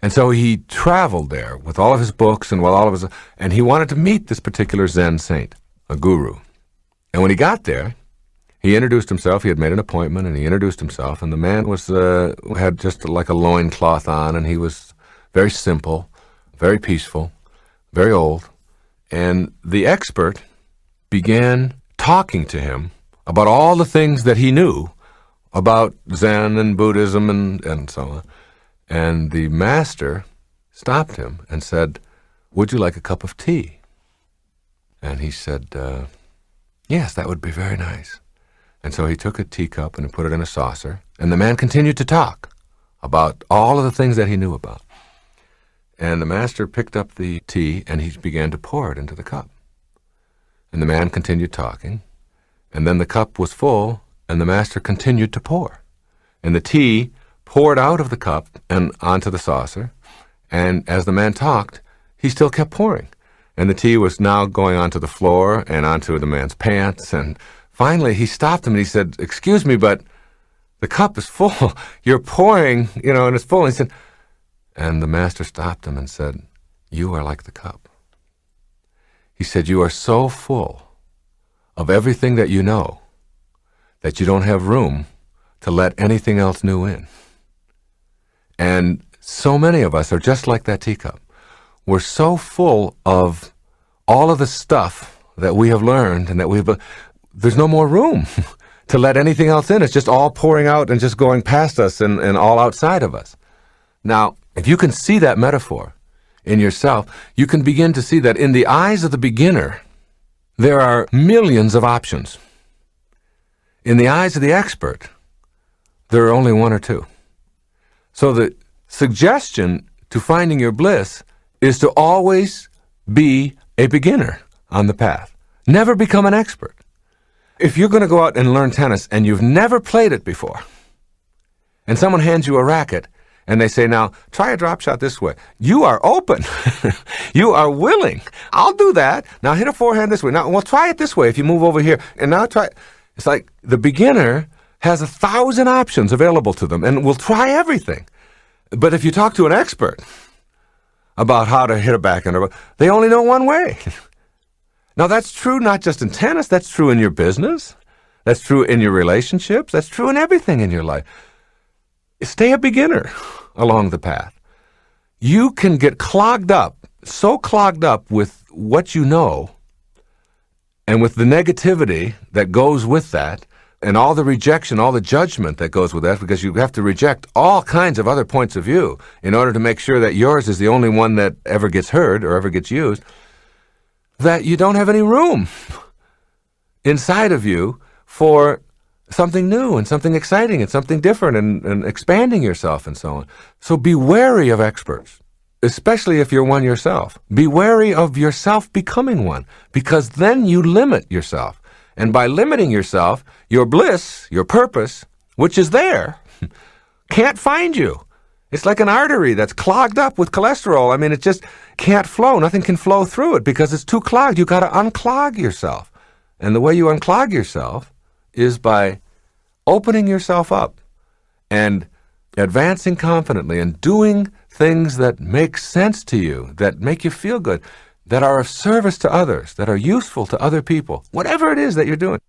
And so he traveled there with all of his books and he wanted to meet this particular Zen saint, a guru. And when he got there, he introduced himself. He had made an appointment, and he introduced himself. And the man had just like a loincloth on, and he was very simple, very peaceful, very old. And the expert began talking to him about all the things that he knew about Zen and Buddhism and so on. And the master stopped him and said, "Would you like a cup of tea?" And he said, "Yes, that would be very nice." And so he took a teacup and he put it in a saucer, and the man continued to talk about all of the things that he knew about. And the master picked up the tea and he began to pour it into the cup. And the man continued talking, and then the cup was full, and the master continued to pour. And the tea poured out of the cup and onto the saucer, and as the man talked, he still kept pouring. And the tea was now going onto the floor and onto the man's pants, and finally, he stopped him and he said, "Excuse me, but the cup is full. You're pouring, and it's full." And the master stopped him and said, "You are like the cup." He said, "You are so full of everything that you know that you don't have room to let anything else new in." And so many of us are just like that teacup. We're so full of all of the stuff that we have learned and that there's no more room to let anything else in. It's just all pouring out and just going past us and all outside of us. Now, if you can see that metaphor in yourself, you can begin to see that in the eyes of the beginner, there are millions of options. In the eyes of the expert, there are only 1 or 2. So the suggestion to finding your bliss is to always be a beginner on the path. Never become an expert. If you're going to go out and learn tennis and you've never played it before, and someone hands you a racket and they say, "Now, try a drop shot this way," you are open. You are willing. "I'll do that. Now hit a forehand this way. Now, well, try it this way if you move over here. And now try." It's like the beginner has 1,000 options available to them and will try everything. But if you talk to an expert about how to hit a backhand, they only know one way. Now, that's true not just in tennis. That's true in your business. That's true in your relationships. That's true in everything in your life. Stay a beginner along the path. You can get clogged up, so clogged up with what you know and with the negativity that goes with that and all the rejection, all the judgment that goes with that, because you have to reject all kinds of other points of view in order to make sure that yours is the only one that ever gets heard or ever gets used, that you don't have any room inside of you for something new and something exciting and something different and expanding yourself and so on. So be wary of experts, especially if you're one yourself. Be wary of yourself becoming one, because then you limit yourself. And by limiting yourself, your bliss, your purpose, which is there, can't find you. It's like an artery that's clogged up with cholesterol. I mean, it just can't flow. Nothing can flow through it because it's too clogged. You've got to unclog yourself. And the way you unclog yourself is by opening yourself up and advancing confidently and doing things that make sense to you, that make you feel good, that are of service to others, that are useful to other people, whatever it is that you're doing.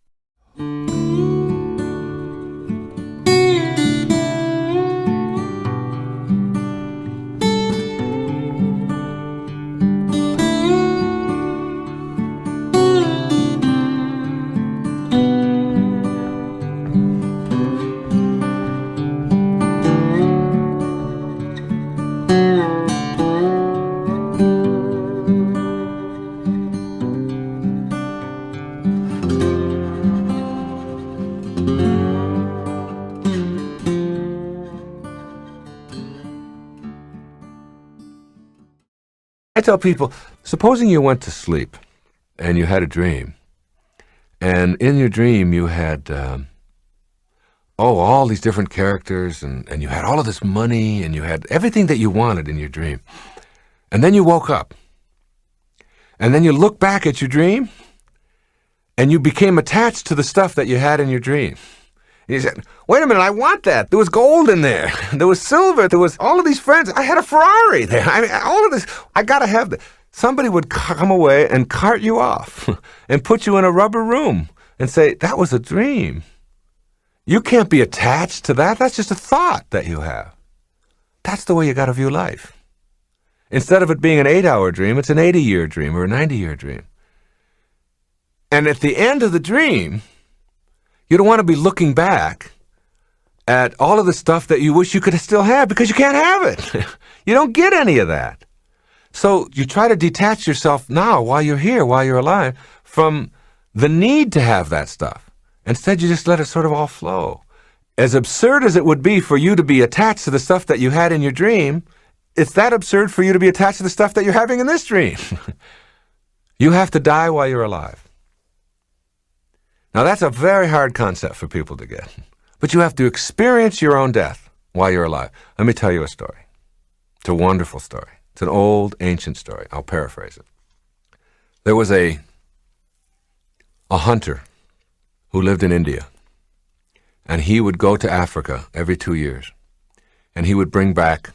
I tell people, supposing you went to sleep and you had a dream, and in your dream you had, all these different characters, and you had all of this money, and you had everything that you wanted in your dream. And then you woke up, and then you look back at your dream, and you became attached to the stuff that you had in your dream. And you said, wait a minute, I want that. There was gold in there. There was silver. There was all of these friends. I had a Ferrari there. I mean, all of this. I got to have that. Somebody would come away and cart you off and put you in a rubber room and say, that was a dream. You can't be attached to that. That's just a thought that you have. That's the way you got to view life. Instead of it being an 8-hour dream, it's an 80-year dream or a 90-year dream. And at the end of the dream, you don't want to be looking back at all of the stuff that you wish you could still have because you can't have it. You don't get any of that. So you try to detach yourself now while you're here, while you're alive, from the need to have that stuff. Instead, you just let it sort of all flow. As absurd as it would be for you to be attached to the stuff that you had in your dream, it's that absurd for you to be attached to the stuff that you're having in this dream. You have to die while you're alive. Now, that's a very hard concept for people to get. But you have to experience your own death while you're alive. Let me tell you a story. It's a wonderful story. It's an old, ancient story. I'll paraphrase it. There was a hunter who lived in India. And he would go to Africa every 2 years. And he would bring back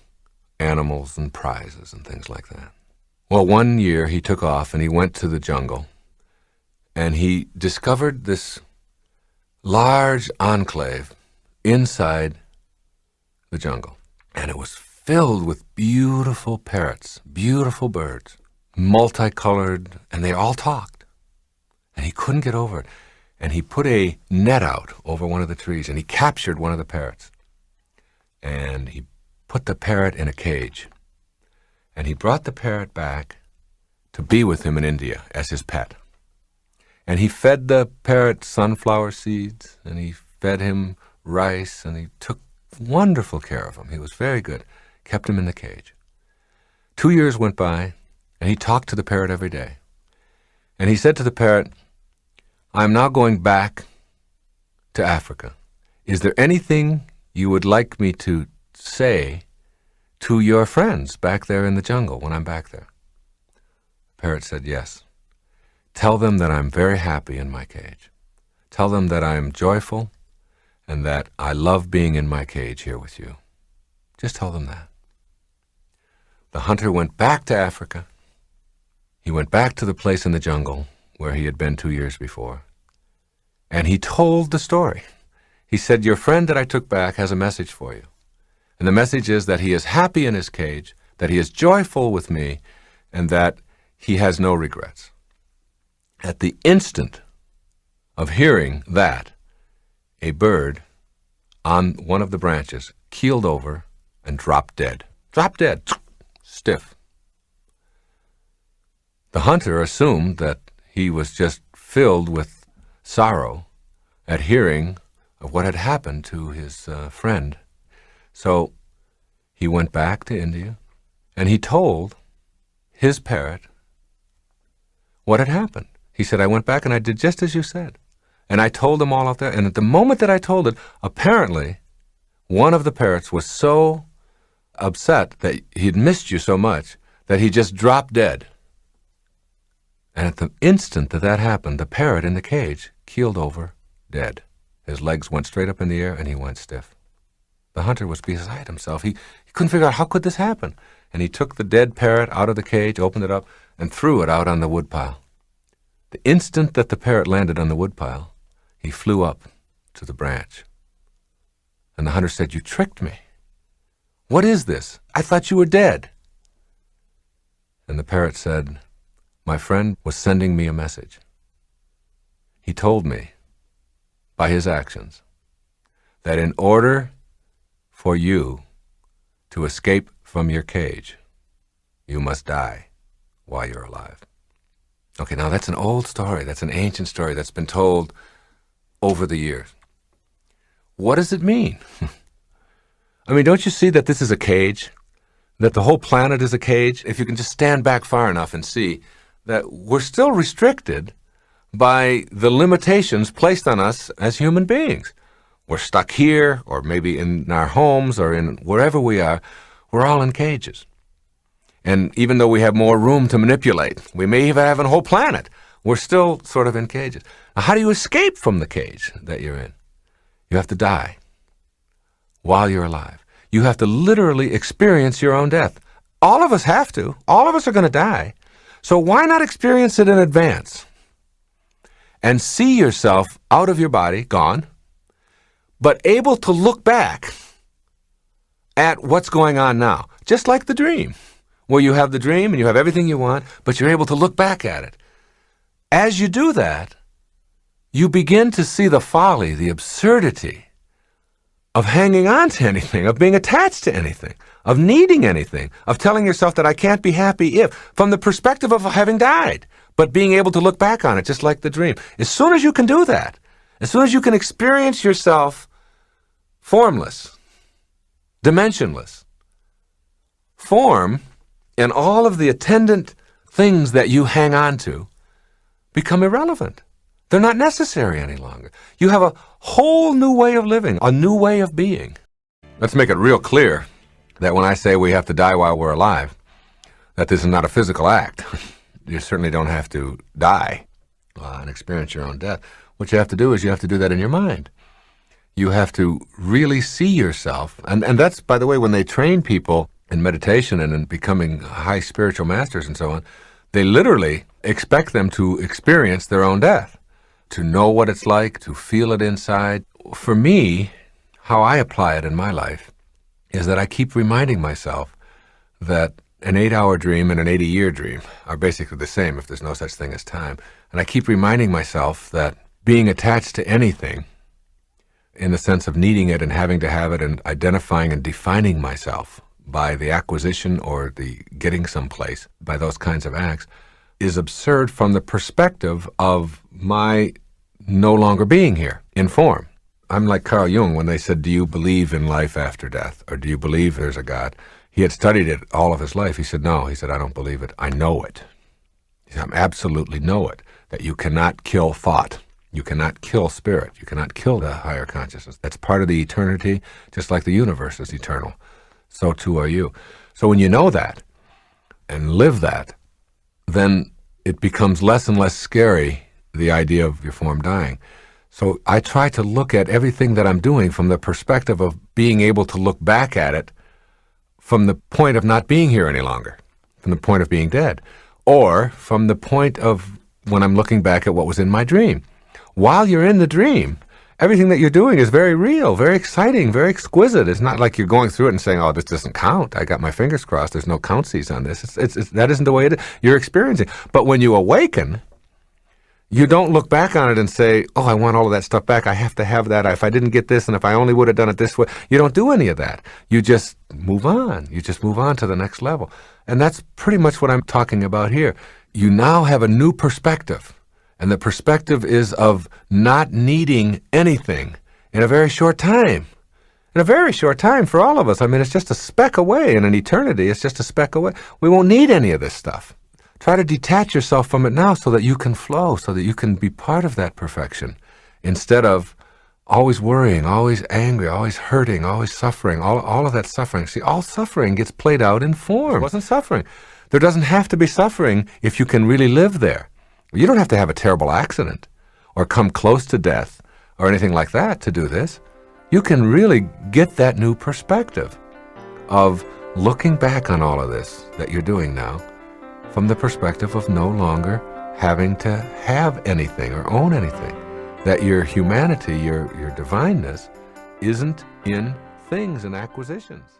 animals and prizes and things like that. Well, one year he took off and he went to the jungle. And he discovered this large enclave inside the jungle. And it was filled with beautiful parrots, beautiful birds, multicolored, and they all talked. And he couldn't get over it. And he put a net out over one of the trees, and he captured one of the parrots. And he put the parrot in a cage. And he brought the parrot back to be with him in India as his pet. And he fed the parrot sunflower seeds, and he fed him rice, and he took wonderful care of him. He was very good, kept him in the cage. 2 years went by, and he talked to the parrot every day. And he said to the parrot, I'm now going back to Africa. Is there anything you would like me to say to your friends back there in the jungle when I'm back there? The parrot said, yes. Tell them that I'm very happy in my cage. Tell them that I'm joyful and that I love being in my cage here with you. Just tell them that. The hunter went back to Africa. He went back to the place in the jungle where he had been 2 years before. And he told the story. He said, your friend that I took back has a message for you. And the message is that he is happy in his cage, that he is joyful with me, and that he has no regrets. At the instant of hearing that, a bird on one of the branches keeled over and dropped dead. Dropped dead, stiff. The hunter assumed that he was just filled with sorrow at hearing of what had happened to his friend. So he went back to India, and he told his parrot what had happened. He said, I went back and I did just as you said. And I told them all out there, and at the moment that I told it, apparently one of the parrots was so upset that he'd missed you so much that he just dropped dead. And at the instant that that happened, the parrot in the cage keeled over, dead. His legs went straight up in the air, and he went stiff. The hunter was beside himself. He couldn't figure out, how could this happen? And he took the dead parrot out of the cage, opened it up, and threw it out on the woodpile. The instant that the parrot landed on the woodpile, he flew up to the branch. And the hunter said, you tricked me. What is this? I thought you were dead. And the parrot said, my friend was sending me a message. He told me, by his actions, that in order for you to escape from your cage, you must die while you're alive. Okay, now that's an old story. That's an ancient story that's been told over the years. What does it mean? I mean, don't you see that this is a cage? That the whole planet is a cage? If you can just stand back far enough and see that we're still restricted by the limitations placed on us as human beings. We're stuck here, or maybe in our homes, or in wherever we are. We're all in cages. And even though we have more room to manipulate, we may even have a whole planet, we're still sort of in cages. Now, how do you escape from the cage that you're in? You have to die while you're alive. You have to literally experience your own death. All of us have to. All of us are going to die. So why not experience it in advance? And see yourself out of your body, gone, but able to look back at what's going on now. Just like the dream, where you have the dream and you have everything you want, but you're able to look back at it. As you do that, you begin to see the folly, the absurdity of hanging on to anything, of being attached to anything, of needing anything, of telling yourself that I can't be happy if, from the perspective of having died, but being able to look back on it just like the dream. As soon as you can do that, as soon as you can experience yourself formless, dimensionless, form and all of the attendant things that you hang on to become irrelevant. They're not necessary any longer. You have a whole new way of living, a new way of being. Let's make it real clear that when I say we have to die while we're alive, that this is not a physical act. You certainly don't have to die and experience your own death. What you have to do is you have to do that in your mind. You have to really see yourself. And that's, by the way, when they train people in meditation and in becoming high spiritual masters and so on, they literally expect them to experience their own death, to know what it's like, to feel it inside. For me, how I apply it in my life is that I keep reminding myself that an 8-hour dream and an 80-year dream are basically the same if there's no such thing as time. And I keep reminding myself that being attached to anything in the sense of needing it and having to have it and identifying and defining myself by the acquisition or the getting someplace by those kinds of acts is absurd from the perspective of my no longer being here in form. I'm like Carl Jung when they said, do you believe in life after death, or do you believe there's a God? He had studied it all of his life. He said, no. He said, I don't believe it. I know it. He said, I absolutely know it, that you cannot kill thought. You cannot kill spirit. You cannot kill the higher consciousness. That's part of the eternity, just like the universe is eternal. So too are you. So when you know that and live that, then it becomes less and less scary, the idea of your form dying. So I try to look at everything that I'm doing from the perspective of being able to look back at it from the point of not being here any longer, from the point of being dead, or from the point of when I'm looking back at what was in my dream. While you're in the dream, everything that you're doing is very real, very exciting, very exquisite. It's not like you're going through it and saying, oh, this doesn't count. I got my fingers crossed. There's no countsies on this. That isn't the way it is. You're experiencing. But when you awaken, you don't look back on it and say, oh, I want all of that stuff back. I have to have that. If I didn't get this, and if I only would have done it this way. You don't do any of that. You just move on. You just move on to the next level. And that's pretty much what I'm talking about here. You now have a new perspective. And the perspective is of not needing anything in a very short time. In a very short time for all of us. I mean, it's just a speck away in an eternity. It's just a speck away. We won't need any of this stuff. Try to detach yourself from it now so that you can flow, so that you can be part of that perfection, instead of always worrying, always angry, always hurting, always suffering, all of that suffering. See, all suffering gets played out in form. It wasn't suffering. There doesn't have to be suffering if you can really live there. You don't have to have a terrible accident or come close to death or anything like that to do this. You can really get that new perspective of looking back on all of this that you're doing now from the perspective of no longer having to have anything or own anything. That your humanity, your divineness, isn't in things and acquisitions.